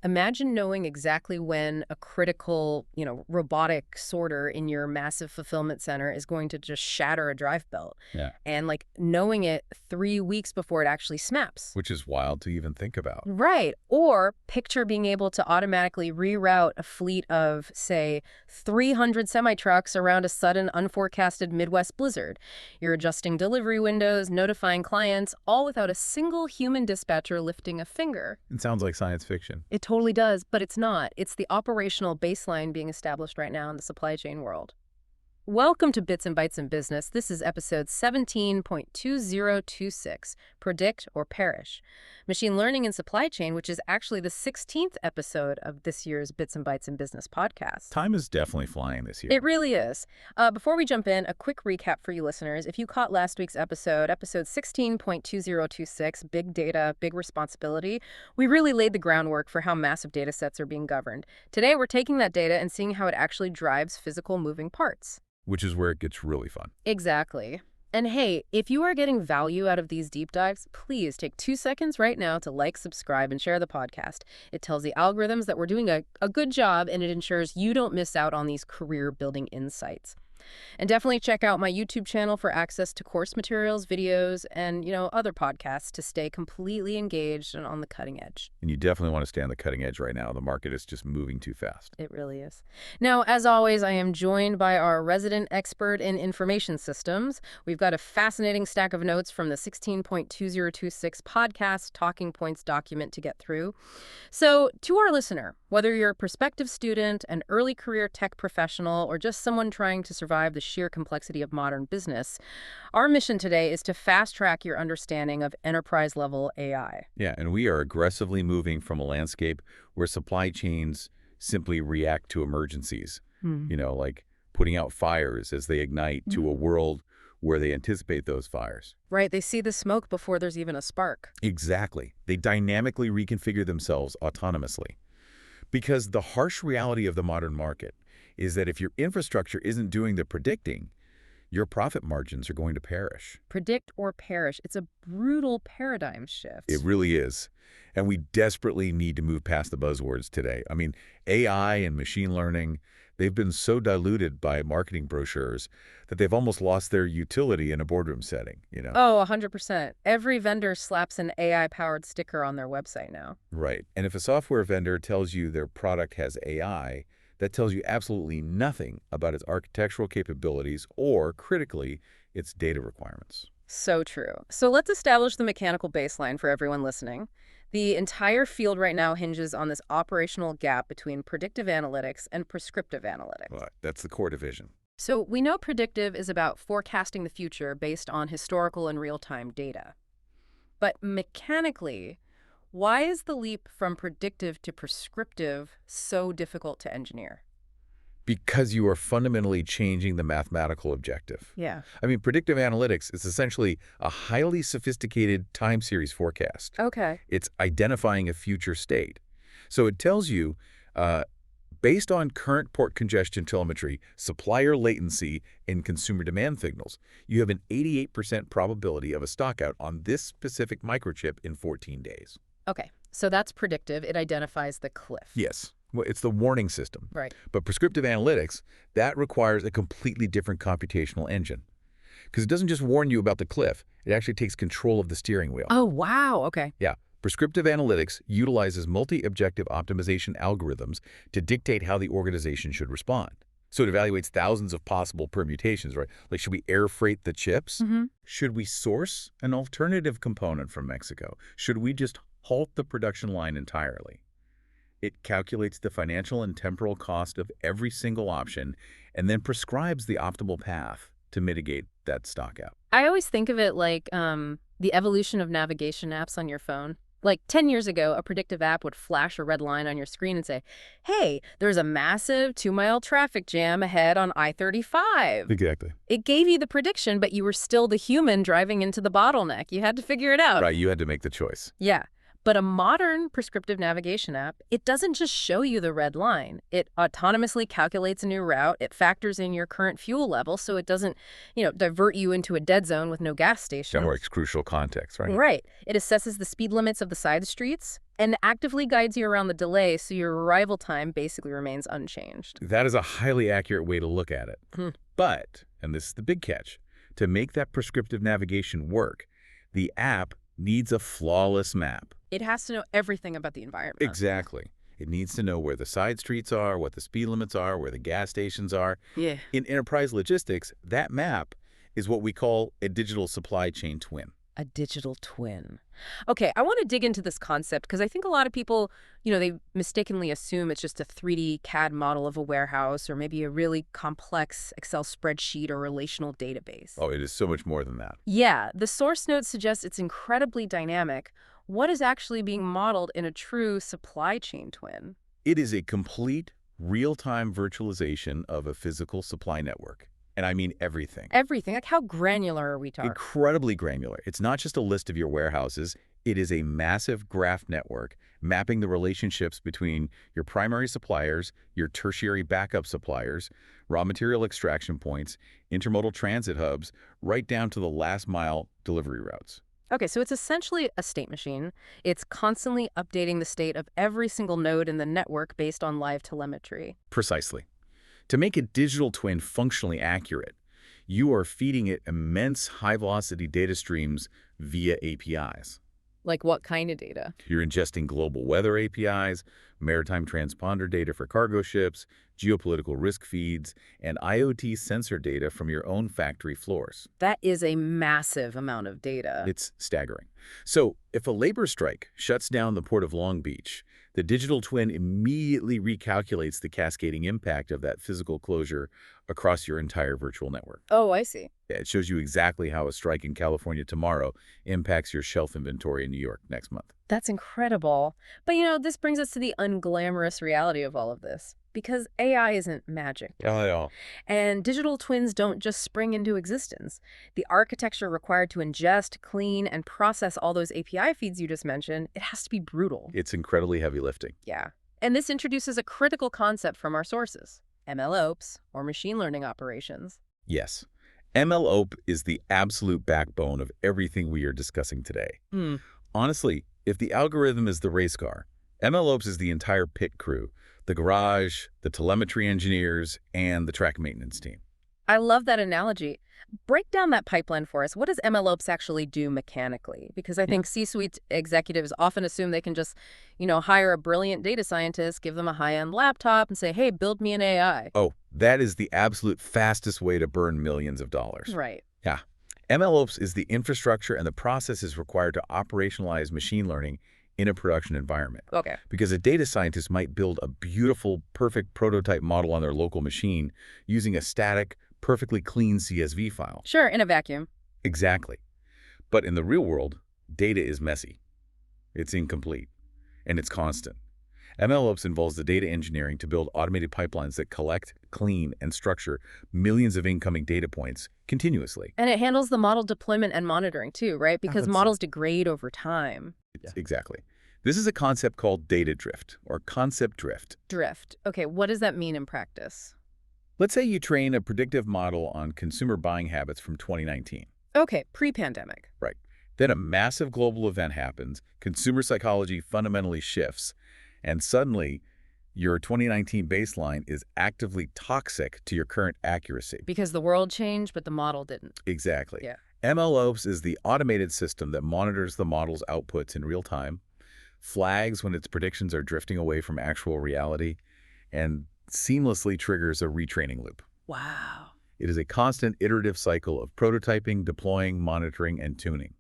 Imagine knowing exactly when a critical, robotic sorter in your massive fulfillment center is going to just shatter a drive belt. Yeah. And like knowing it 3 weeks before it actually snaps. Which is wild to even think about. Right. Or picture being able to automatically reroute a fleet of, say, 300 semi-trucks around a sudden unforecasted Midwest blizzard. You're adjusting delivery windows, notifying clients, all without a single human dispatcher lifting a finger. It sounds like science fiction. It totally does, but it's not. It's the operational baseline being established right now in the supply chain world. Welcome to Bits and Bytes in Business. This is episode 17.2026, Predict or Perish. Machine Learning in Supply Chain, which is actually the 16th episode of this year's Bits and Bytes in Business podcast. Time is definitely flying this year. It really is. Before we jump in, a quick recap for you listeners. If you caught last week's episode 16.2026, Big Data, Big Responsibility, we really laid the groundwork for how massive data sets are being governed. Today, we're taking that data and seeing how it actually drives physical moving parts. Which is where it gets really fun. Exactly. And hey, if you are getting value out of these deep dives, please take 2 seconds right now to like, subscribe, and share the podcast. It tells the algorithms that we're doing a good job, and it ensures you don't miss out on these career-building insights. And definitely check out my YouTube channel for access to course materials, videos, and, other podcasts to stay completely engaged and on the cutting edge. And you definitely want to stay on the cutting edge right now. The market is just moving too fast. It really is. Now, as always, I am joined by our resident expert in information systems. We've got a fascinating stack of notes from the 16.2026 podcast talking points document to get through. So, to our listener, whether you're a prospective student, an early career tech professional, or just someone trying to survive the sheer complexity of modern business, our mission today is to fast-track your understanding of enterprise-level AI. Yeah, and we are aggressively moving from a landscape where supply chains simply react to emergencies, like putting out fires as they ignite, to a world where they anticipate those fires. Right, they see the smoke before there's even a spark. Exactly. They dynamically reconfigure themselves autonomously. Because the harsh reality of the modern market is that if your infrastructure isn't doing the predicting, your profit margins are going to perish. Predict or perish. It's a brutal paradigm shift. It really is. And we desperately need to move past the buzzwords today. I mean, AI and machine learning, they've been so diluted by marketing brochures that they've almost lost their utility in a boardroom setting, Oh, 100%. Every vendor slaps an AI-powered sticker on their website now. Right. And if a software vendor tells you their product has AI, that tells you absolutely nothing about its architectural capabilities or, critically, its data requirements. So true. So let's establish the mechanical baseline for everyone listening. The entire field right now hinges on this operational gap between predictive analytics and prescriptive analytics. Well, that's the core division. So we know predictive is about forecasting the future based on historical and real-time data. But mechanically, why is the leap from predictive to prescriptive so difficult to engineer? Because you are fundamentally changing the mathematical objective. Yeah. I mean, predictive analytics is essentially a highly sophisticated time series forecast. Okay. It's identifying a future state. So it tells you, based on current port congestion telemetry, supplier latency, and consumer demand signals, you have an 88% probability of a stockout on this specific microchip in 14 days. Okay, so that's predictive. It identifies the cliff. Yes. Well, it's the warning system. Right. But prescriptive analytics, that requires a completely different computational engine. Because it doesn't just warn you about the cliff, it actually takes control of the steering wheel. Oh, wow. Okay. Yeah. Prescriptive analytics utilizes multi-objective optimization algorithms to dictate how the organization should respond. So it evaluates thousands of possible permutations, right? Like, should we air freight the chips? Should we source an alternative component from Mexico? Should we just halt the production line entirely? It calculates the financial and temporal cost of every single option and then prescribes the optimal path to mitigate that stockout. I always think of it like the evolution of navigation apps on your phone. Like 10 years ago, a predictive app would flash a red line on your screen and say, hey, there's a massive 2-mile traffic jam ahead on I-35. Exactly. It gave you the prediction, but you were still the human driving into the bottleneck. You had to figure it out. Right, you had to make the choice. Yeah. But a modern prescriptive navigation app, it doesn't just show you the red line. It autonomously calculates a new route. It factors in your current fuel level so it doesn't, divert you into a dead zone with no gas station. Or crucial context, right? Right. It assesses the speed limits of the side streets, and actively guides you around the delay so your arrival time basically remains unchanged. That is a highly accurate way to look at it. Hmm. But, and this is the big catch, to make that prescriptive navigation work, the app needs a flawless map. It has to know everything about the environment. Exactly. It needs to know where the side streets are, what the speed limits are, where the gas stations are. Yeah. In enterprise logistics, that map is what we call a digital supply chain twin. A digital twin. Okay, I want to dig into this concept because I think a lot of people, they mistakenly assume it's just a 3D CAD model of a warehouse or maybe a really complex Excel spreadsheet or relational database. Oh, it is so much more than that. Yeah, the source note suggests it's incredibly dynamic. What is actually being modeled in a true supply chain twin? It is a complete real-time virtualization of a physical supply network. And I mean everything. Everything. Like, how granular are we talking? Incredibly granular. It's not just a list of your warehouses. It is a massive graph network mapping the relationships between your primary suppliers, your tertiary backup suppliers, raw material extraction points, intermodal transit hubs, right down to the last mile delivery routes. Okay, so it's essentially a state machine. It's constantly updating the state of every single node in the network based on live telemetry. Precisely. To make a digital twin functionally accurate, you are feeding it immense high-velocity data streams via APIs. Like what kind of data? You're ingesting global weather APIs, maritime transponder data for cargo ships, geopolitical risk feeds, and IoT sensor data from your own factory floors. That is a massive amount of data. It's staggering. So, if a labor strike shuts down the port of Long Beach, the digital twin immediately recalculates the cascading impact of that physical closure across your entire virtual network. Oh, I see. Yeah, it shows you exactly how a strike in California tomorrow impacts your shelf inventory in New York next month. That's incredible. But this brings us to the unglamorous reality of all of this. Because AI isn't magic. Yeah. And digital twins don't just spring into existence. The architecture required to ingest, clean, and process all those API feeds you just mentioned, it has to be brutal. It's incredibly heavy lifting. Yeah. And this introduces a critical concept from our sources, MLOps, or machine learning operations. Yes. MLOP is the absolute backbone of everything we are discussing today. Honestly, if the algorithm is the race car, MLOps is the entire pit crew, the garage, the telemetry engineers, and the track maintenance team. I love that analogy. Break down that pipeline for us. What does MLOps actually do mechanically? Because I think C-suite executives often assume they can just, hire a brilliant data scientist, give them a high-end laptop, and say, hey, build me an AI. Oh, that is the absolute fastest way to burn millions of dollars. Right. Yeah. MLOps is the infrastructure and the processes required to operationalize machine learning in a production environment. Okay. Because a data scientist might build a beautiful, perfect prototype model on their local machine using a static, perfectly clean CSV file. Sure, in a vacuum. Exactly. But in the real world, data is messy. It's incomplete. And it's constant. MLOps involves the data engineering to build automated pipelines that collect, clean, and structure millions of incoming data points continuously. And it handles the model deployment and monitoring too, right? Because models degrade over time. Exactly. This is a concept called data drift, or concept drift. Drift. Okay, what does that mean in practice? Let's say you train a predictive model on consumer buying habits from 2019. Okay, pre-pandemic. Right. Then a massive global event happens, consumer psychology fundamentally shifts, and suddenly your 2019 baseline is actively toxic to your current accuracy. Because the world changed, but the model didn't. Exactly. Yeah. MLOps is the automated system that monitors the model's outputs in real time, flags when its predictions are drifting away from actual reality, and seamlessly triggers a retraining loop. Wow. It is a constant iterative cycle of prototyping, deploying, monitoring, and tuning.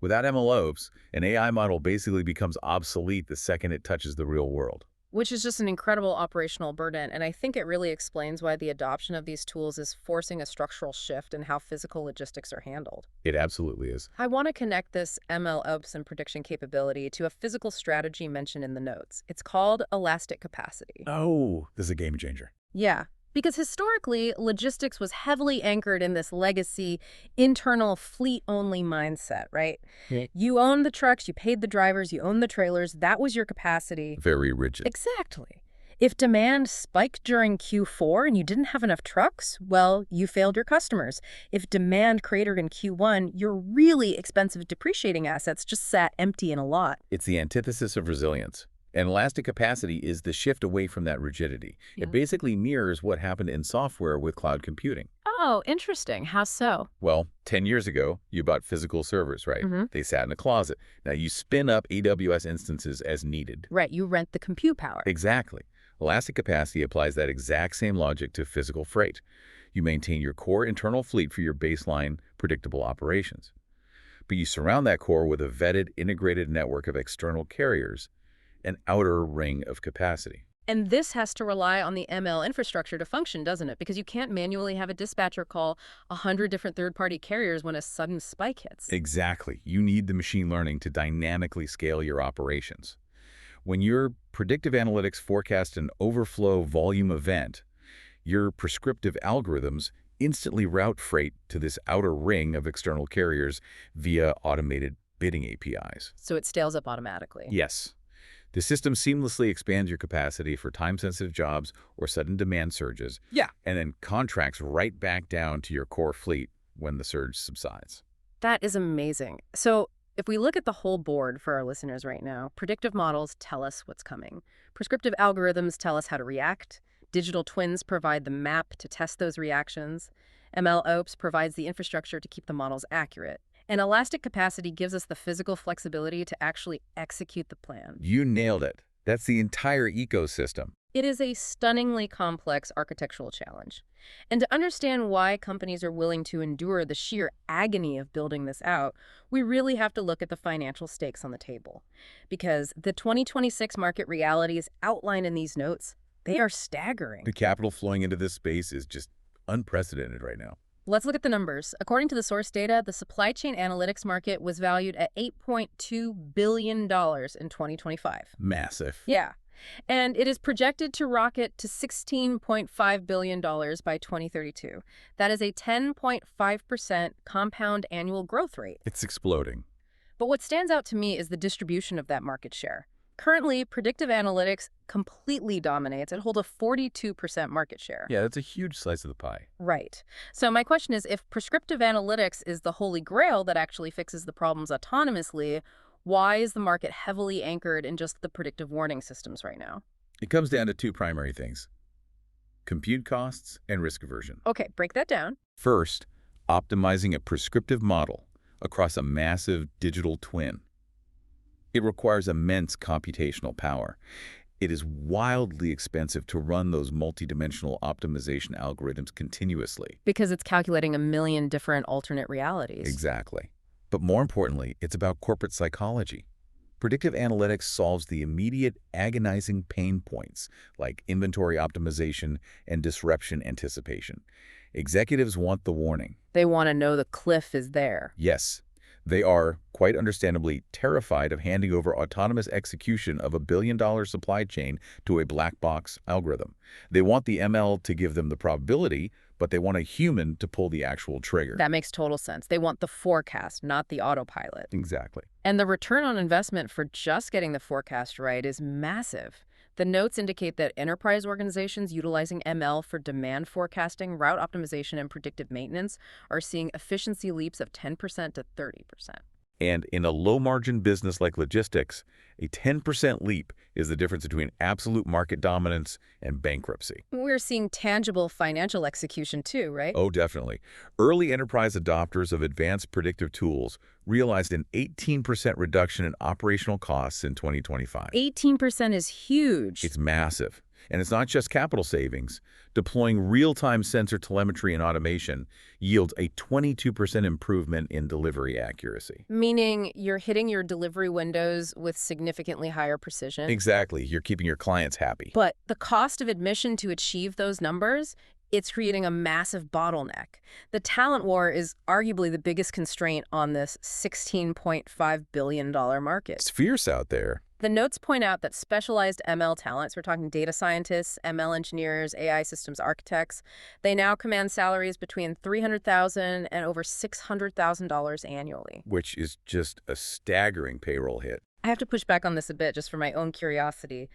Without MLOps, an AI model basically becomes obsolete the second it touches the real world. Which is just an incredible operational burden, and I think it really explains why the adoption of these tools is forcing a structural shift in how physical logistics are handled. It absolutely is. I want to connect this MLOps and prediction capability to a physical strategy mentioned in the notes. It's called elastic capacity. Oh, this is a game changer. Yeah. Because historically, logistics was heavily anchored in this legacy, internal fleet-only mindset, right? Yeah. You owned the trucks, you paid the drivers, you owned the trailers. That was your capacity. Very rigid. Exactly. If demand spiked during Q4 and you didn't have enough trucks, well, you failed your customers. If demand cratered in Q1, your really expensive depreciating assets just sat empty in a lot. It's the antithesis of resilience. And elastic capacity is the shift away from that rigidity. It basically mirrors what happened in software with cloud computing. Oh, interesting. How so? Well, 10 years ago, you bought physical servers, right? They sat in a closet. Now you spin up AWS instances as needed. Right, you rent the compute power. Exactly. Elastic capacity applies that exact same logic to physical freight. You maintain your core internal fleet for your baseline, predictable operations. But you surround that core with a vetted, integrated network of external carriers, an outer ring of capacity. And this has to rely on the ML infrastructure to function, doesn't it? Because you can't manually have a dispatcher call 100 different third-party carriers when a sudden spike hits. Exactly. You need the machine learning to dynamically scale your operations. When your predictive analytics forecast an overflow volume event, your prescriptive algorithms instantly route freight to this outer ring of external carriers via automated bidding APIs. So it scales up automatically. Yes. The system seamlessly expands your capacity for time-sensitive jobs or sudden demand surges. Yeah. And then contracts right back down to your core fleet when the surge subsides. That is amazing. So if we look at the whole board for our listeners right now, predictive models tell us what's coming. Prescriptive algorithms tell us how to react. Digital twins provide the map to test those reactions. MLOps provides the infrastructure to keep the models accurate. And elastic capacity gives us the physical flexibility to actually execute the plan. You nailed it. That's the entire ecosystem. It is a stunningly complex architectural challenge. And to understand why companies are willing to endure the sheer agony of building this out, we really have to look at the financial stakes on the table. Because the 2026 market realities outlined in these notes, they are staggering. The capital flowing into this space is just unprecedented right now. Let's look at the numbers. According to the source data, the supply chain analytics market was valued at $8.2 billion in 2025. Massive. Yeah. And it is projected to rocket to $16.5 billion by 2032. That is a 10.5% compound annual growth rate. It's exploding. But what stands out to me is the distribution of that market share. Currently, predictive analytics completely dominates and holds a 42% market share. Yeah, that's a huge slice of the pie. Right. So my question is, if prescriptive analytics is the holy grail that actually fixes the problems autonomously, why is the market heavily anchored in just the predictive warning systems right now? It comes down to two primary things: compute costs and risk aversion. Okay, break that down. First, optimizing a prescriptive model across a massive digital twin. It requires immense computational power. It is wildly expensive to run those multidimensional optimization algorithms continuously. Because it's calculating a million different alternate realities. Exactly. But more importantly, it's about corporate psychology. Predictive analytics solves the immediate agonizing pain points like inventory optimization and disruption anticipation. Executives want the warning. They want to know the cliff is there. Yes. They are, quite understandably, terrified of handing over autonomous execution of a billion-dollar supply chain to a black box algorithm. They want the ML to give them the probability, but they want a human to pull the actual trigger. That makes total sense. They want the forecast, not the autopilot. Exactly. And the return on investment for just getting the forecast right is massive. The notes indicate that enterprise organizations utilizing ML for demand forecasting, route optimization, and predictive maintenance are seeing efficiency leaps of 10% to 30%. And in a low-margin business like logistics, a 10% leap is the difference between absolute market dominance and bankruptcy. We're seeing tangible financial execution too, right? Oh, definitely. Early enterprise adopters of advanced predictive tools realized an 18% reduction in operational costs in 2025. 18% is huge. It's massive. And it's not just capital savings. Deploying real-time sensor telemetry and automation yields a 22% improvement in delivery accuracy. Meaning you're hitting your delivery windows with significantly higher precision. Exactly. You're keeping your clients happy. But the cost of admission to achieve those numbers, it's creating a massive bottleneck. The talent war is arguably the biggest constraint on this $16.5 billion market. It's fierce out there. The notes point out that specialized ML talents, we're talking data scientists, ML engineers, AI systems architects, they now command salaries between $300,000 and over $600,000 annually. Which is just a staggering payroll hit. I have to push back on this a bit just for my own curiosity.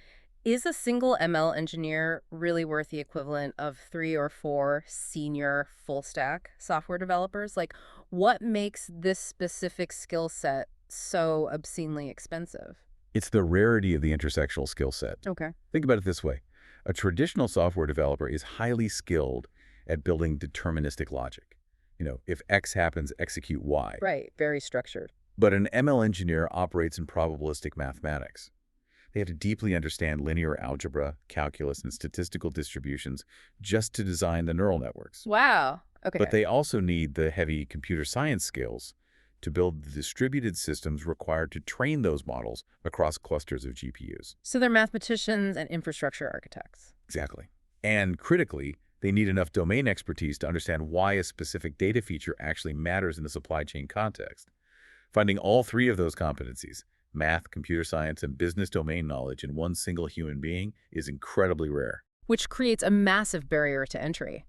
Is a single ML engineer really worth the equivalent of 3 or 4 senior full-stack software developers? Like, what makes this specific skill set so obscenely expensive? It's the rarity of the intersectional skill set. Okay. Think about it this way. A traditional software developer is highly skilled at building deterministic logic. If X happens, execute Y. Right, very structured. But an ML engineer operates in probabilistic mathematics. They have to deeply understand linear algebra, calculus, and statistical distributions just to design the neural networks. Wow. Okay. But they also need the heavy computer science skills to build the distributed systems required to train those models across clusters of GPUs. So they're mathematicians and infrastructure architects. Exactly. And critically, they need enough domain expertise to understand why a specific data feature actually matters in a supply chain context. Finding all three of those competencies, math, computer science, and business domain knowledge in one single human being is incredibly rare. Which creates a massive barrier to entry.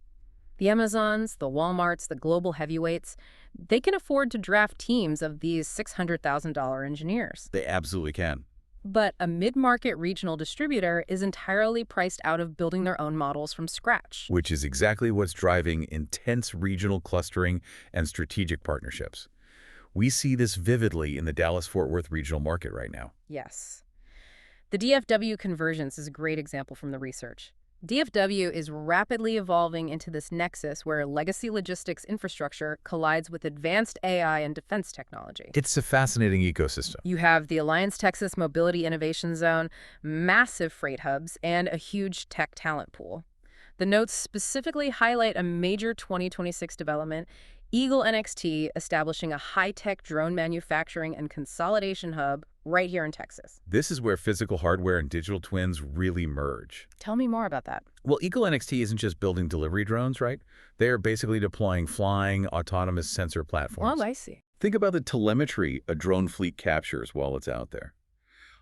The Amazons, the Walmarts, the global heavyweights, they can afford to draft teams of these $600,000 engineers. They absolutely can. But a mid-market regional distributor is entirely priced out of building their own models from scratch. Which is exactly what's driving intense regional clustering and strategic partnerships. We see this vividly in the Dallas-Fort Worth regional market right now. Yes. The DFW convergence is a great example from the research. DFW is rapidly evolving into this nexus where legacy logistics infrastructure collides with advanced AI and defense technology. It's a fascinating ecosystem. You have the Alliance Texas Mobility Innovation Zone, massive freight hubs, and a huge tech talent pool. The notes specifically highlight a major 2026 development, Eagle NXT establishing a high-tech drone manufacturing and consolidation hub right here in Texas. This is where physical hardware and digital twins really merge. Tell me more about that. Well, Eagle NXT isn't just building delivery drones, right? They're basically deploying flying, autonomous sensor platforms. Oh, I see. Think about the telemetry a drone fleet captures while it's out there.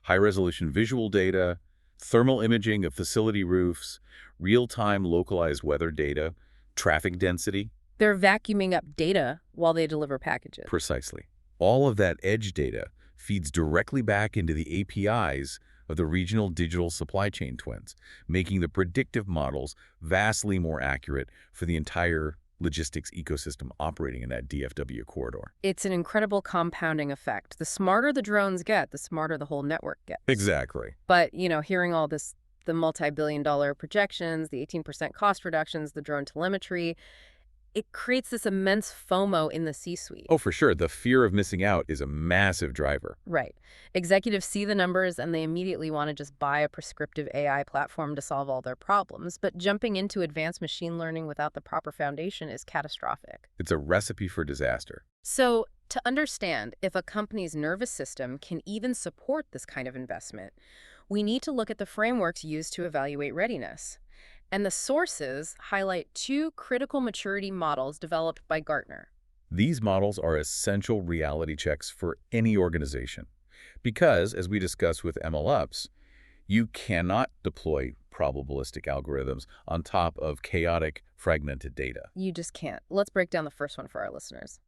High-resolution visual data, thermal imaging of facility roofs, real-time localized weather data, traffic density. They're vacuuming up data while they deliver packages. Precisely. All of that edge data feeds directly back into the APIs of the regional digital supply chain twins, making the predictive models vastly more accurate for the entire logistics ecosystem operating in that DFW corridor. It's an incredible compounding effect. The smarter the drones get, the smarter the whole network gets. Exactly. But, hearing all this, the multi-billion-dollar projections, the 18% cost reductions, the drone telemetry, it creates this immense FOMO in the C-suite. Oh, for sure. The fear of missing out is a massive driver. Right. Executives see the numbers and they immediately want to just buy a prescriptive AI platform to solve all their problems. But jumping into advanced machine learning without the proper foundation is catastrophic. It's a recipe for disaster. So, to understand if a company's nervous system can even support this kind of investment, we need to look at the frameworks used to evaluate readiness. And the sources highlight 2 critical maturity models developed by Gartner. These models are essential reality checks for any organization because, as we discussed with MLOps, you cannot deploy probabilistic algorithms on top of chaotic, fragmented data. You just can't. Let's break down the first one for our listeners.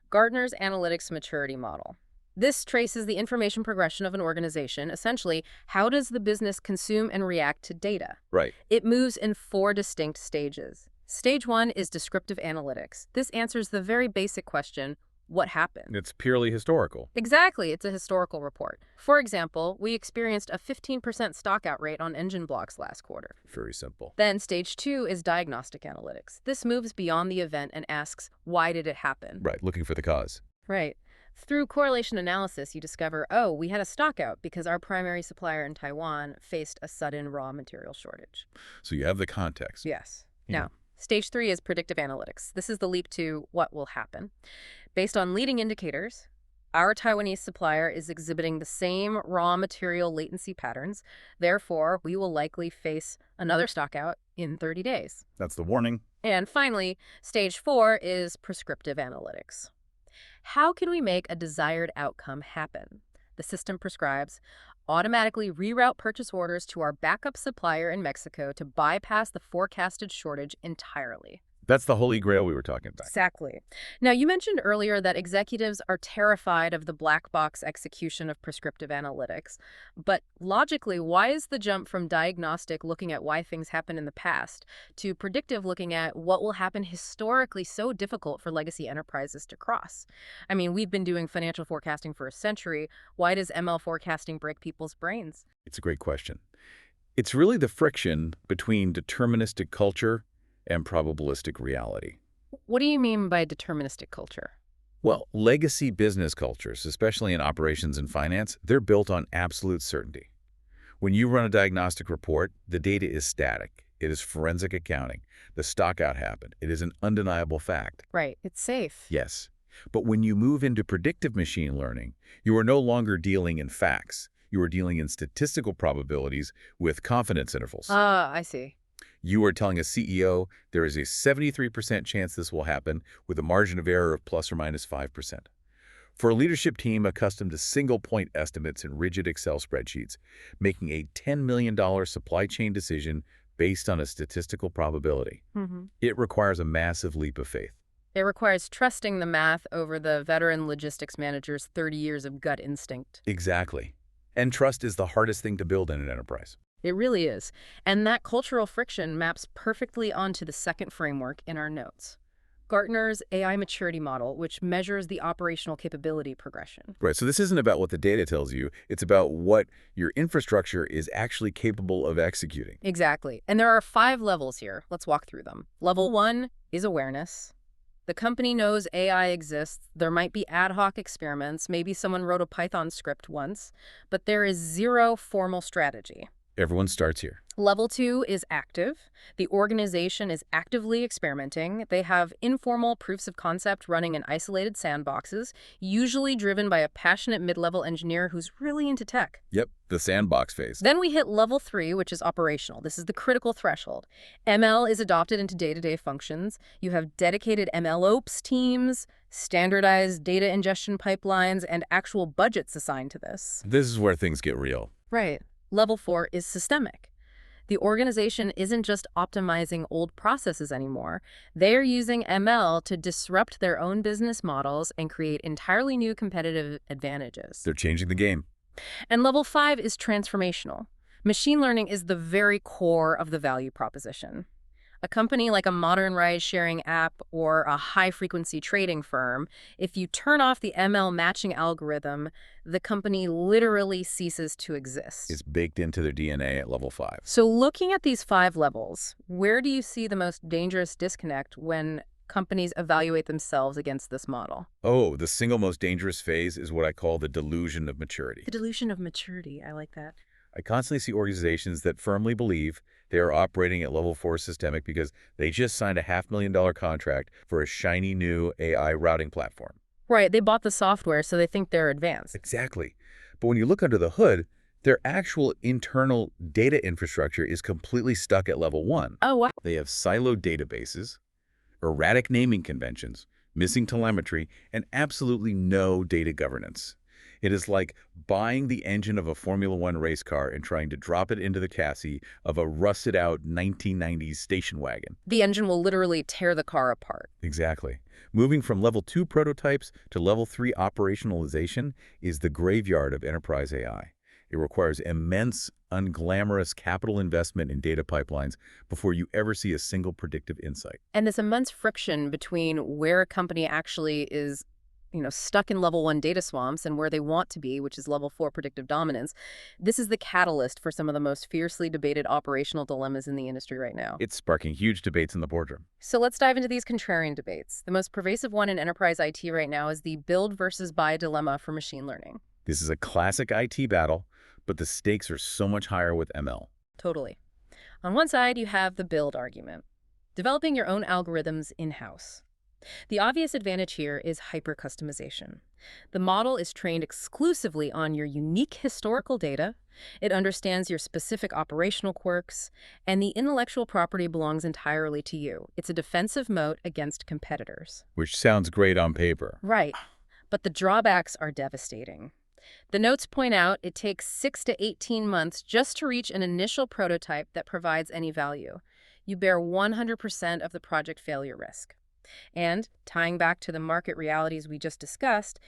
Gartner's Analytics Maturity Model. This traces the information progression of an organization. Essentially, how does the business consume and react to data? Right. It moves in 4 distinct stages. Stage 1 is descriptive analytics. This answers the very basic question, what happened? It's purely historical. Exactly, it's a historical report. For example, we experienced a 15% stockout rate on engine blocks last quarter. Very simple. Then stage 2 is diagnostic analytics. This moves beyond the event and asks, why did it happen? Right, looking for the cause. Right. Through correlation analysis, you discover, oh, we had a stockout because our primary supplier in Taiwan faced a sudden raw material shortage. So you have the context. Yes. Yeah. Now, stage 3 is predictive analytics. This is the leap to what will happen. Based on leading indicators, our Taiwanese supplier is exhibiting the same raw material latency patterns. Therefore, we will likely face another stockout in 30 days. That's the warning. And finally, stage 4 is prescriptive analytics. How can we make a desired outcome happen? The system prescribes automatically reroute purchase orders to our backup supplier in Mexico to bypass the forecasted shortage entirely. That's the holy grail we were talking about. Exactly. Now, you mentioned earlier that executives are terrified of the black box execution of prescriptive analytics. But logically, why is the jump from diagnostic, looking at why things happened in the past, to predictive, looking at what will happen historically, so difficult for legacy enterprises to cross? I mean, we've been doing financial forecasting for a century. Why does ML forecasting break people's brains? It's a great question. It's really the friction between deterministic culture and probabilistic reality. What do you mean by deterministic culture? Well, legacy business cultures, especially in operations and finance, they're built on absolute certainty. When you run a diagnostic report, the data is static. It is forensic accounting. The stockout happened. It is an undeniable fact. Right. It's safe. Yes. But when you move into predictive machine learning, you are no longer dealing in facts. You are dealing in statistical probabilities with confidence intervals. Ah, I see. You are telling a CEO there is a 73% chance this will happen with a margin of error of plus or minus 5%. For a leadership team accustomed to single-point estimates in rigid Excel spreadsheets, making a $10 million supply chain decision based on a statistical probability, it requires a massive leap of faith. It requires trusting the math over the veteran logistics manager's 30 years of gut instinct. Exactly. And trust is the hardest thing to build in an enterprise. It really is. And that cultural friction maps perfectly onto the second framework in our notes. Gartner's AI Maturity Model, which measures the operational capability progression. Right, so this isn't about what the data tells you. It's about what your infrastructure is actually capable of executing. Exactly. And there are 5 levels here. Let's walk through them. Level 1 is awareness. The company knows AI exists. There might be ad hoc experiments. Maybe someone wrote a Python script once, but there is zero formal strategy. Everyone starts here. Level 2 is active. The organization is actively experimenting. They have informal proofs of concept running in isolated sandboxes, usually driven by a passionate mid-level engineer who's really into tech. Yep, the sandbox phase. Then we hit level 3, which is operational. This is the critical threshold. ML is adopted into day-to-day functions. You have dedicated MLOps teams, standardized data ingestion pipelines, and actual budgets assigned to this. This is where things get real. Right. Level 4 is systemic. The organization isn't just optimizing old processes anymore. They are using ML to disrupt their own business models and create entirely new competitive advantages. They're changing the game. And level 5 is transformational. Machine learning is the very core of the value proposition. A company like a modern ride-sharing app or a high-frequency trading firm, if you turn off the ML matching algorithm, the company literally ceases to exist. It's baked into their DNA at level 5. So looking at these 5 levels, where do you see the most dangerous disconnect when companies evaluate themselves against this model? Oh, the single most dangerous phase is what I call the delusion of maturity. The delusion of maturity. I like that. I constantly see organizations that firmly believe they are operating at level 4 systemic because they just signed a $500,000 contract for a shiny new AI routing platform. Right, they bought the software, so they think they're advanced. Exactly. But when you look under the hood, their actual internal data infrastructure is completely stuck at level 1. Oh, wow. They have siloed databases, erratic naming conventions, missing telemetry, and absolutely no data governance. It is like buying the engine of a Formula One race car and trying to drop it into the chassis of a rusted-out 1990s station wagon. The engine will literally tear the car apart. Exactly. Moving from level 2 prototypes to level 3 operationalization is the graveyard of enterprise AI. It requires immense, unglamorous capital investment in data pipelines before you ever see a single predictive insight. And this immense friction between where a company actually is stuck in level 1 data swamps and where they want to be, which is level 4 predictive dominance. This is the catalyst for some of the most fiercely debated operational dilemmas in the industry right now. It's sparking huge debates in the boardroom. So let's dive into these contrarian debates. The most pervasive one in enterprise IT right now is the build versus buy dilemma for machine learning. This is a classic IT battle, but the stakes are so much higher with ML. Totally. On one side, you have the build argument, developing your own algorithms in-house. The obvious advantage here is hyper-customization. The model is trained exclusively on your unique historical data, it understands your specific operational quirks, and the intellectual property belongs entirely to you. It's a defensive moat against competitors. Which sounds great on paper. Right, but the drawbacks are devastating. The notes point out it takes 6 to 18 months just to reach an initial prototype that provides any value. You bear 100% of the project failure risk. And tying back to the market realities we just discussed,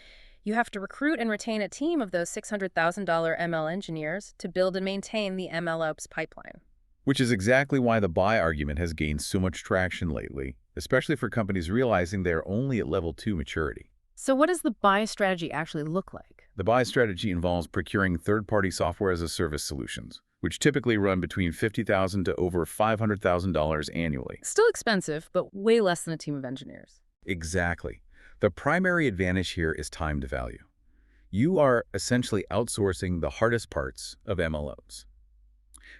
you have to recruit and retain a team of those $600,000 ML engineers to build and maintain the MLOps pipeline. Which is exactly why the buy argument has gained so much traction lately, especially for companies realizing they're only at level 2 maturity. So what does the buy strategy actually look like? The buy strategy involves procuring third-party software as a service solutions, which typically run between $50,000 to over $500,000 annually. Still expensive, but way less than a team of engineers. Exactly. The primary advantage here is time to value. You are essentially outsourcing the hardest parts of MLOps.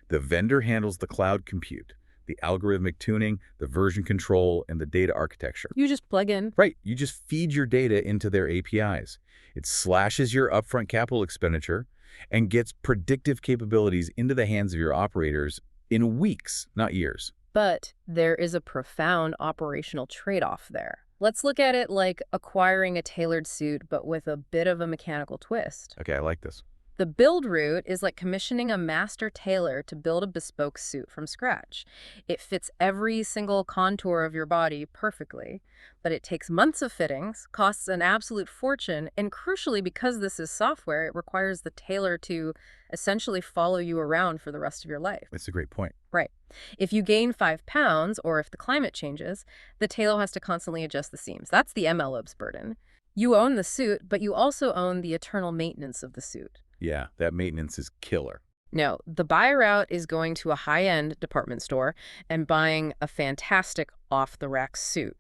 The vendor handles the cloud compute, the algorithmic tuning, the version control, and the data architecture. You just plug in. Right, you just feed your data into their APIs. It slashes your upfront capital expenditure and gets predictive capabilities into the hands of your operators in weeks, not years. But there is a profound operational trade-off there. Let's look at it like acquiring a tailored suit, but with a bit of a mechanical twist. Okay, I like this. The build route is like commissioning a master tailor to build a bespoke suit from scratch. It fits every single contour of your body perfectly, but it takes months of fittings, costs an absolute fortune, and crucially, because this is software, it requires the tailor to essentially follow you around for the rest of your life. That's a great point. Right. If you gain 5 pounds, or if the climate changes, the tailor has to constantly adjust the seams. That's the MLOps burden. You own the suit, but you also own the eternal maintenance of the suit. Yeah, that maintenance is killer. No, the buy route is going to a high-end department store and buying a fantastic off-the-rack suit.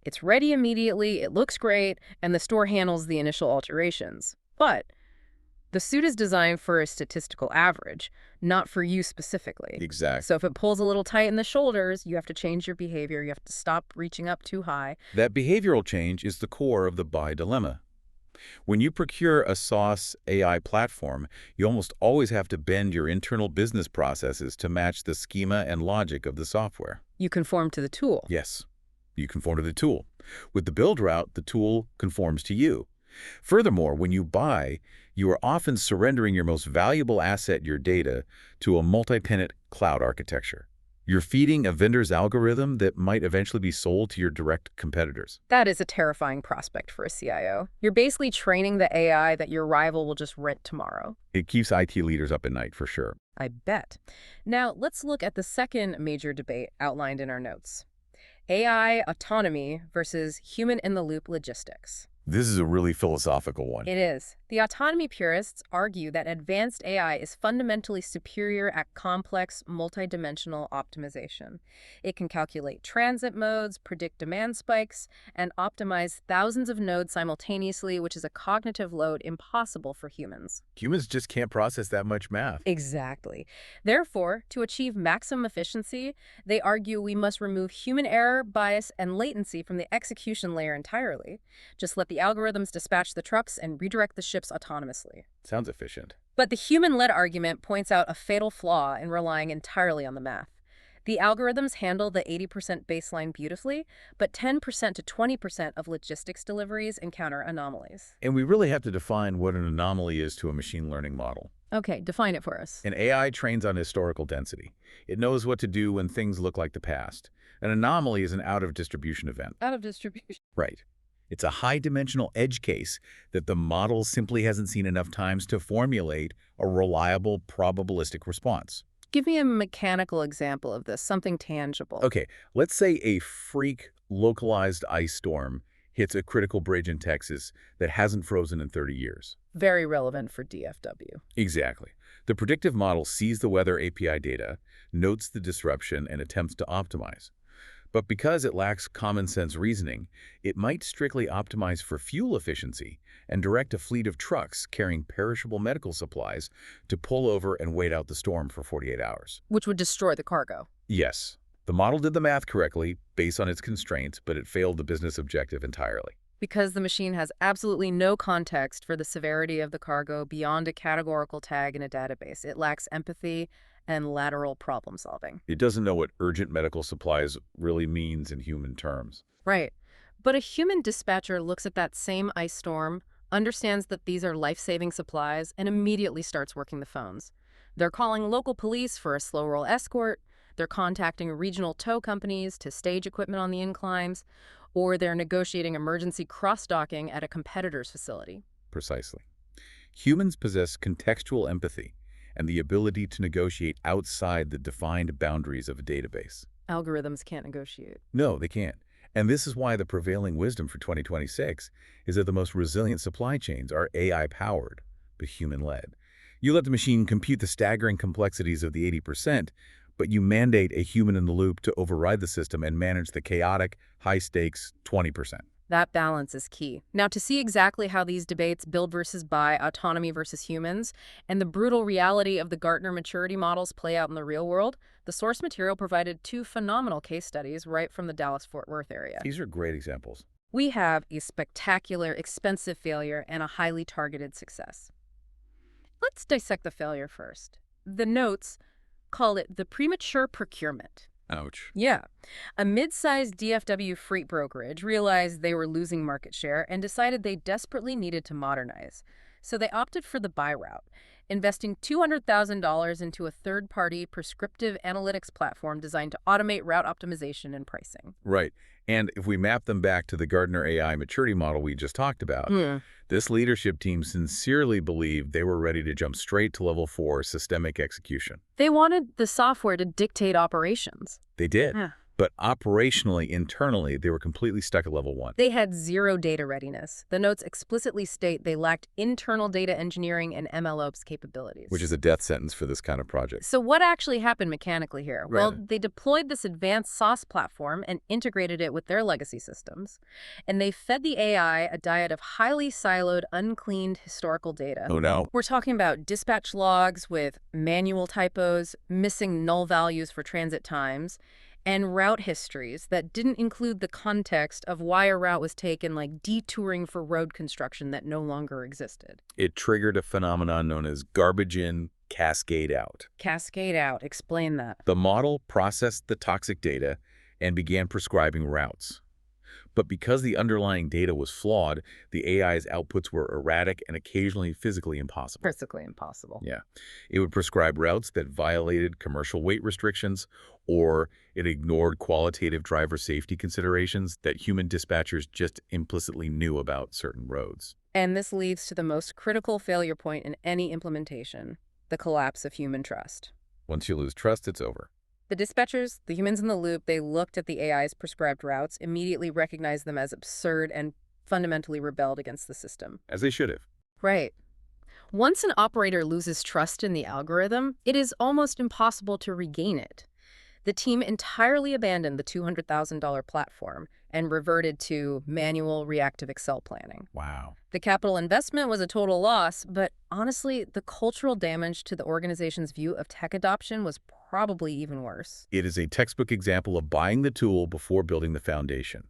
It's ready immediately, it looks great, and the store handles the initial alterations. But the suit is designed for a statistical average, not for you specifically. Exactly. So if it pulls a little tight in the shoulders, you have to change your behavior. You have to stop reaching up too high. That behavioral change is the core of the buy dilemma. When you procure a SaaS AI platform, you almost always have to bend your internal business processes to match the schema and logic of the software. You conform to the tool. Yes, you conform to the tool. With the build route, the tool conforms to you. Furthermore, when you buy, you are often surrendering your most valuable asset, your data, to a multi-tenant cloud architecture. You're feeding a vendor's algorithm that might eventually be sold to your direct competitors. That is a terrifying prospect for a CIO. You're basically training the AI that your rival will just rent tomorrow. It keeps IT leaders up at night, for sure. I bet. Now, let's look at the second major debate outlined in our notes. AI autonomy versus human-in-the-loop logistics. This is a really philosophical one. It is. The autonomy purists argue that advanced AI is fundamentally superior at complex, multidimensional optimization. It can calculate transit modes, predict demand spikes, and optimize thousands of nodes simultaneously, which is a cognitive load impossible for humans. Humans just can't process that much math. Exactly. Therefore, to achieve maximum efficiency, they argue we must remove human error, bias, and latency from the execution layer entirely. Just let the algorithms dispatch the trucks and redirect the ships autonomously. Sounds efficient. But the human-led argument points out a fatal flaw in relying entirely on the math. The algorithms handle the 80% baseline beautifully, but 10% to 20% of logistics deliveries encounter anomalies. And we really have to define what an anomaly is to a machine learning model. Okay, define it for us. An AI trains on historical density. It knows what to do when things look like the past. An anomaly is an out-of-distribution event. Out of distribution. Right. It's a high-dimensional edge case that the model simply hasn't seen enough times to formulate a reliable probabilistic response. Give me a mechanical example of this, something tangible. Okay, let's say a freak localized ice storm hits a critical bridge in Texas that hasn't frozen in 30 years. Very relevant for DFW. Exactly. The predictive model sees the weather API data, notes the disruption, and attempts to optimize. But because it lacks common sense reasoning, it might strictly optimize for fuel efficiency and direct a fleet of trucks carrying perishable medical supplies to pull over and wait out the storm for 48 hours. Which would destroy the cargo. Yes, the model did the math correctly based on its constraints, but it failed the business objective entirely. Because the machine has absolutely no context for the severity of the cargo beyond a categorical tag in a database. It lacks empathy and lateral problem solving. It doesn't know what urgent medical supplies really means in human terms. Right. But a human dispatcher looks at that same ice storm, understands that these are life-saving supplies, and immediately starts working the phones. They're calling local police for a slow-roll escort. They're contacting regional tow companies to stage equipment on the inclines, or they're negotiating emergency cross-docking at a competitor's facility. Precisely. Humans possess contextual empathy and the ability to negotiate outside the defined boundaries of a database. Algorithms can't negotiate. No, they can't. And this is why the prevailing wisdom for 2026 is that the most resilient supply chains are AI-powered, but human-led. You let the machine compute the staggering complexities of the 80%, but you mandate a human in the loop to override the system and manage the chaotic, high-stakes 20%. That balance is key. Now, to see exactly how these debates, build versus buy, autonomy versus humans, and the brutal reality of the Gartner maturity models play out in the real world, the source material provided two phenomenal case studies right from the Dallas-Fort Worth area. These are great examples. We have a spectacular, expensive failure and a highly targeted success. Let's dissect the failure first. The notes call it the premature procurement. Ouch. Yeah. A mid-sized DFW freight brokerage realized they were losing market share and decided they desperately needed to modernize. So they opted for the buy route, investing $200,000 into a third-party prescriptive analytics platform designed to automate route optimization and pricing. Right. And if we map them back to the Gartner AI Maturity Model we just talked about, this leadership team sincerely believed they were ready to jump straight to level 4 systemic execution. They wanted the software to dictate operations. They did. Yeah. But operationally, internally, they were completely stuck at level 1. They had zero data readiness. The notes explicitly state they lacked internal data engineering and MLOps capabilities. Which is a death sentence for this kind of project. So what actually happened mechanically here? Right. Well, they deployed this advanced SaaS platform and integrated it with their legacy systems. And they fed the AI a diet of highly siloed, uncleaned historical data. Oh, no. We're talking about dispatch logs with manual typos, missing null values for transit times, and route histories that didn't include the context of why a route was taken, like detouring for road construction that no longer existed. It triggered a phenomenon known as garbage in, cascade out. Cascade out. Explain that. The model processed the toxic data and began prescribing routes. But because the underlying data was flawed, the AI's outputs were erratic and occasionally physically impossible. Physically impossible. Yeah. It would prescribe routes that violated commercial weight restrictions, or it ignored qualitative driver safety considerations that human dispatchers just implicitly knew about certain roads. And this leads to the most critical failure point in any implementation, the collapse of human trust. Once you lose trust, it's over. The dispatchers, the humans in the loop, they looked at the AI's prescribed routes, immediately recognized them as absurd, and fundamentally rebelled against the system. As they should have. Right. Once an operator loses trust in the algorithm, it is almost impossible to regain it. The team entirely abandoned the $200,000 platform and reverted to manual reactive Excel planning. Wow. The capital investment was a total loss, but honestly, the cultural damage to the organization's view of tech adoption was probably even worse. It is a textbook example of buying the tool before building the foundation.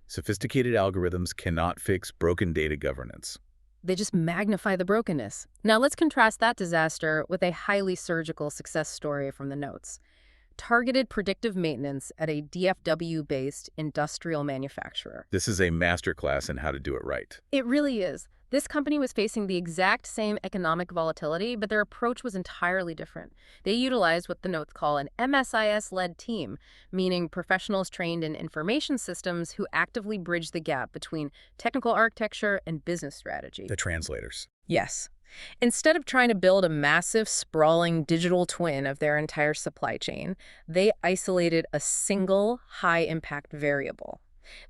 Sophisticated algorithms cannot fix broken data governance. They just magnify the brokenness. Now let's contrast that disaster with a highly surgical success story from the notes. Targeted predictive maintenance at a DFW-based industrial manufacturer. This is a masterclass in how to do it right. It really is. This company was facing the exact same economic volatility, but their approach was entirely different. They utilized what the notes call an MSIS-led team, meaning professionals trained in information systems who actively bridge the gap between technical architecture and business strategy. The translators. Yes. Instead of trying to build a massive, sprawling digital twin of their entire supply chain, they isolated a single high-impact variable.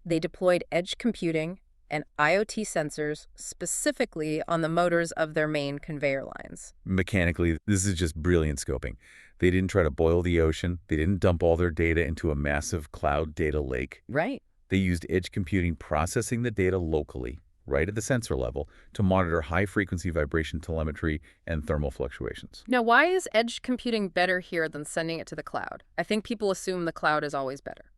They deployed edge computing and IoT sensors specifically on the motors of their main conveyor lines. Mechanically, this is just brilliant scoping. They didn't try to boil the ocean. They didn't dump all their data into a massive cloud data lake. Right. They used edge computing, processing the data locally, right at the sensor level, to monitor high-frequency vibration telemetry and thermal fluctuations. Now, why is edge computing better here than sending it to the cloud? I think people assume the cloud is always better.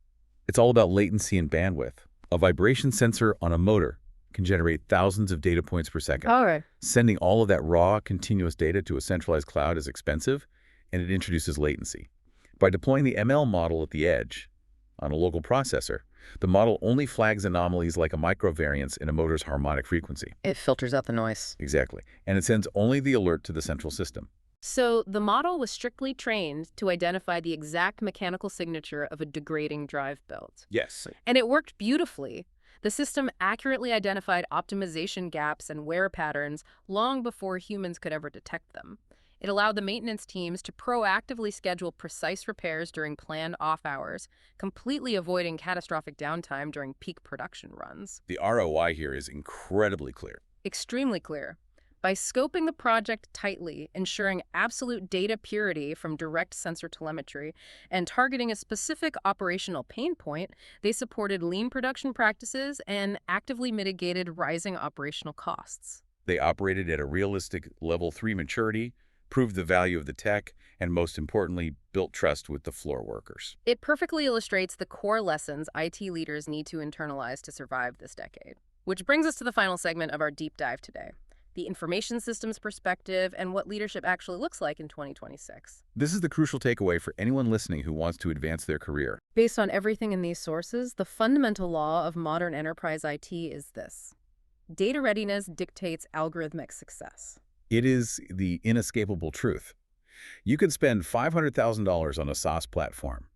It's all about latency and bandwidth. A vibration sensor on a motor can generate thousands of data points per second. All right. Sending all of that raw, continuous data to a centralized cloud is expensive, and it introduces latency. By deploying the ML model at the edge on a local processor, the model only flags anomalies like a microvariance in a motor's harmonic frequency. It filters out the noise. Exactly. And it sends only the alert to the central system. So the model was strictly trained to identify the exact mechanical signature of a degrading drive belt. Yes. And it worked beautifully. The system accurately identified optimization gaps and wear patterns long before humans could ever detect them. It allowed the maintenance teams to proactively schedule precise repairs during planned off hours, completely avoiding catastrophic downtime during peak production runs. The ROI here is incredibly clear. Extremely clear. By scoping the project tightly, ensuring absolute data purity from direct sensor telemetry, and targeting a specific operational pain point, they supported lean production practices and actively mitigated rising operational costs. They operated at a realistic level 3 maturity, proved the value of the tech, and most importantly, built trust with the floor workers. It perfectly illustrates the core lessons IT leaders need to internalize to survive this decade. Which brings us to the final segment of our deep dive today: the information systems perspective and what leadership actually looks like in 2026. This is the crucial takeaway for anyone listening who wants to advance their career. Based on everything in these sources, the fundamental law of modern enterprise IT is this: data readiness dictates algorithmic success. It is the inescapable truth. You can spend $500,000 on a SaaS platform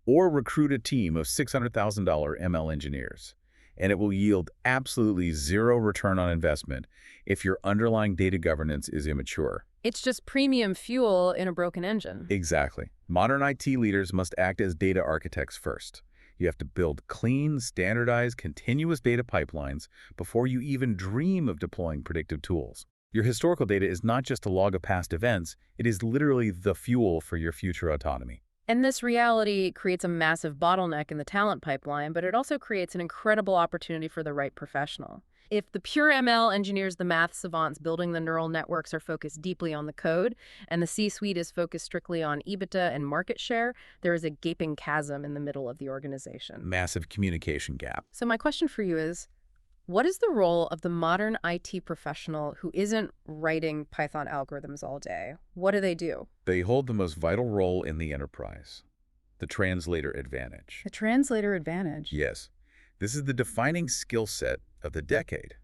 or recruit a team of $600,000 ML engineers, and it will yield absolutely zero return on investment if your underlying data governance is immature. It's just premium fuel in a broken engine. Exactly. Modern IT leaders must act as data architects first. You have to build clean, standardized, continuous data pipelines before you even dream of deploying predictive tools. Your historical data is not just a log of past events, it is literally the fuel for your future autonomy. And this reality creates a massive bottleneck in the talent pipeline, but it also creates an incredible opportunity for the right professional. If the pure ML engineers, the math savants building the neural networks, are focused deeply on the code, and the C-suite is focused strictly on EBITDA and market share, there is a gaping chasm in the middle of the organization. Massive communication gap. So my question for you is, what is the role of the modern IT professional who isn't writing Python algorithms all day? What do they do? They hold the most vital role in the enterprise, the Translator Advantage. The Translator Advantage. Yes, this is the defining skill set of the decade.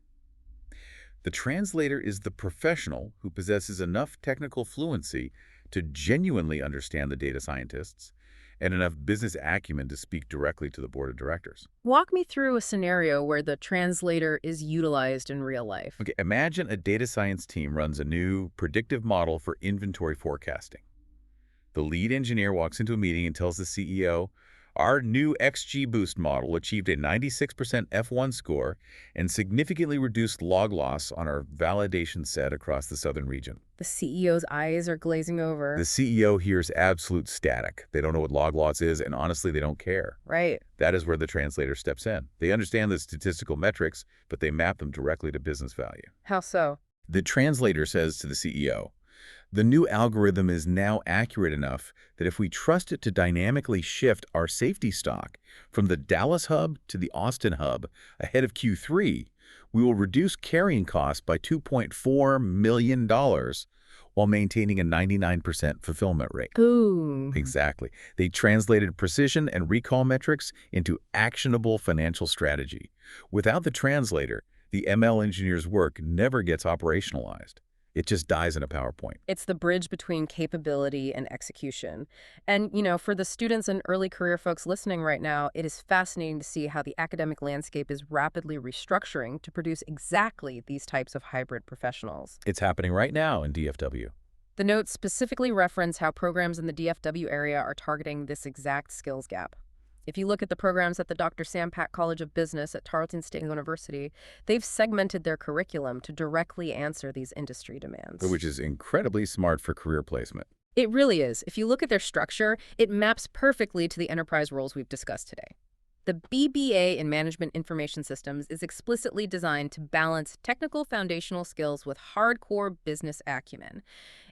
The translator is the professional who possesses enough technical fluency to genuinely understand the data scientists and enough business acumen to speak directly to the board of directors. Walk me through a scenario where the translator is utilized in real life. Okay, imagine a data science team runs a new predictive model for inventory forecasting. The lead engineer walks into a meeting and tells the CEO, "Our new XGBoost model achieved a 96% F1 score and significantly reduced log loss on our validation set across the southern region." The CEO's eyes are glazing over. The CEO hears absolute static. They don't know what log loss is, and honestly, they don't care. Right. That is where the translator steps in. They understand the statistical metrics, but they map them directly to business value. How so? The translator says to the CEO, "The new algorithm is now accurate enough that if we trust it to dynamically shift our safety stock from the Dallas hub to the Austin hub ahead of Q3, we will reduce carrying costs by $2.4 million while maintaining a 99% fulfillment rate." Ooh. Exactly. They translated precision and recall metrics into actionable financial strategy. Without the translator, the ML engineer's work never gets operationalized. It just dies in a PowerPoint. It's the bridge between capability and execution. And, for the students and early career folks listening right now, it is fascinating to see how the academic landscape is rapidly restructuring to produce exactly these types of hybrid professionals. It's happening right now in DFW. The notes specifically reference how programs in the DFW area are targeting this exact skills gap. If you look at the programs at the Dr. Sam Pack College of Business at Tarleton State University, they've segmented their curriculum to directly answer these industry demands. Which is incredibly smart for career placement. It really is. If you look at their structure, it maps perfectly to the enterprise roles we've discussed today. The BBA in Management Information Systems is explicitly designed to balance technical foundational skills with hardcore business acumen.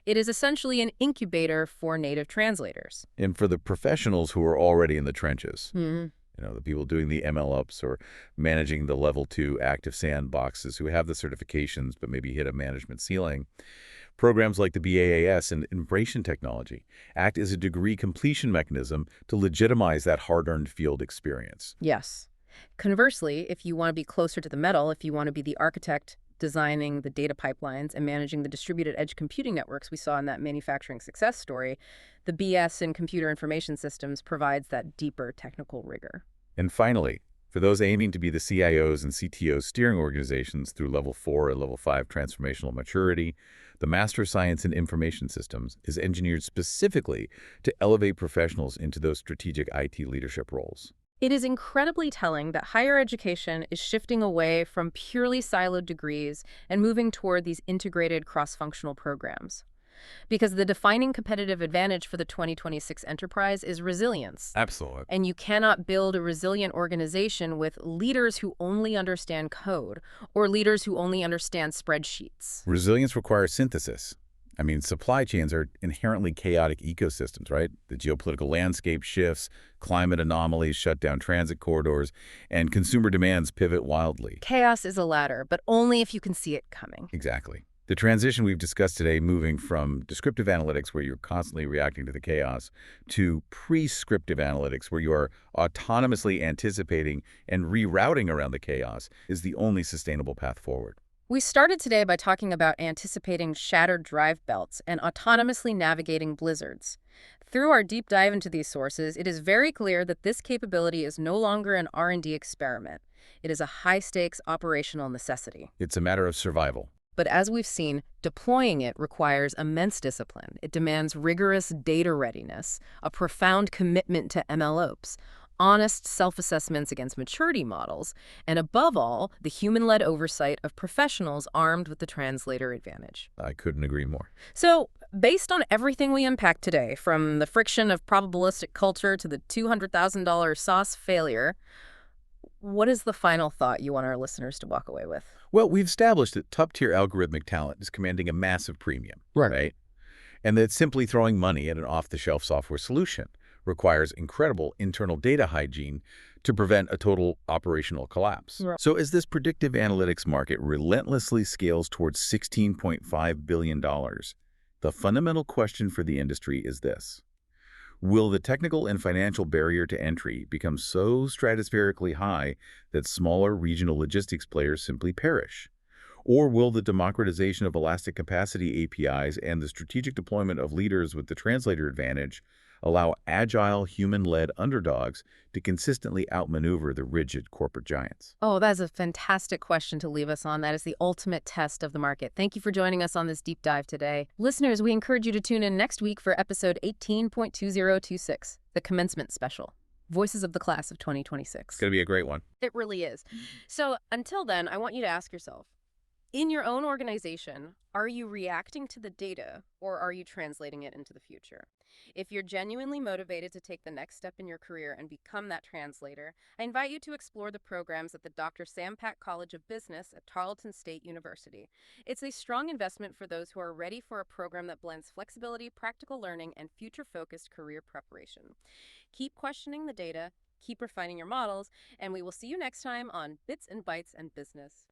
It is essentially an incubator for native translators. And for the professionals who are already in the trenches, Mm-hmm. the people doing the MLOps or managing the level 2 active sandboxes who have the certifications but maybe hit a management ceiling, programs like the BAAS and Integration Technology act as a degree completion mechanism to legitimize that hard-earned field experience. Yes. Conversely, if you want to be closer to the metal, if you want to be the architect designing the data pipelines and managing the distributed edge computing networks we saw in that manufacturing success story, the BS in computer information systems provides that deeper technical rigor. And finally, for those aiming to be the CIOs and CTOs steering organizations through level 4 or level 5 transformational maturity, the Master of Science in Information Systems is engineered specifically to elevate professionals into those strategic IT leadership roles. It is incredibly telling that higher education is shifting away from purely siloed degrees and moving toward these integrated cross-functional programs. Because the defining competitive advantage for the 2026 enterprise is resilience. Absolutely. And you cannot build a resilient organization with leaders who only understand code or leaders who only understand spreadsheets. Resilience requires synthesis. I mean, supply chains are inherently chaotic ecosystems, right? The geopolitical landscape shifts, climate anomalies shut down transit corridors, and consumer demands pivot wildly. Chaos is a ladder, but only if you can see it coming. Exactly. The transition we've discussed today, moving from descriptive analytics, where you're constantly reacting to the chaos, to prescriptive analytics, where you are autonomously anticipating and rerouting around the chaos, is the only sustainable path forward. We started today by talking about anticipating shattered drive belts and autonomously navigating blizzards. Through our deep dive into these sources, it is very clear that this capability is no longer an R&D experiment. It is a high-stakes operational necessity. It's a matter of survival. But as we've seen, deploying it requires immense discipline. It demands rigorous data readiness, a profound commitment to MLOps, honest self-assessments against maturity models, and above all, the human-led oversight of professionals armed with the Translator Advantage. I couldn't agree more. So, based on everything we unpacked today, from the friction of probabilistic culture to the $200,000 SaaS failure, what is the final thought you want our listeners to walk away with? Well, we've established that top-tier algorithmic talent is commanding a massive premium, right? And that simply throwing money at an off-the-shelf software solution requires incredible internal data hygiene to prevent a total operational collapse. Right. So as this predictive analytics market relentlessly scales towards $16.5 billion, the fundamental question for the industry is this. Will the technical and financial barrier to entry become so stratospherically high that smaller regional logistics players simply perish? Or will the democratization of elastic capacity APIs and the strategic deployment of leaders with the translator advantage allow agile, human-led underdogs to consistently outmaneuver the rigid corporate giants? Oh, that's a fantastic question to leave us on. That is the ultimate test of the market. Thank you for joining us on this deep dive today. Listeners, we encourage you to tune in next week for episode 18.2026, the Commencement Special. Voices of the Class of 2026. It's going to be a great one. It really is. So until then, I want you to ask yourself, in your own organization, are you reacting to the data or are you translating it into the future? If you're genuinely motivated to take the next step in your career and become that translator, I invite you to explore the programs at the Dr. Sam Pack College of Business at Tarleton State University. It's a strong investment for those who are ready for a program that blends flexibility, practical learning, and future-focused career preparation. Keep questioning the data, keep refining your models, and we will see you next time on Bits and Bytes and Business.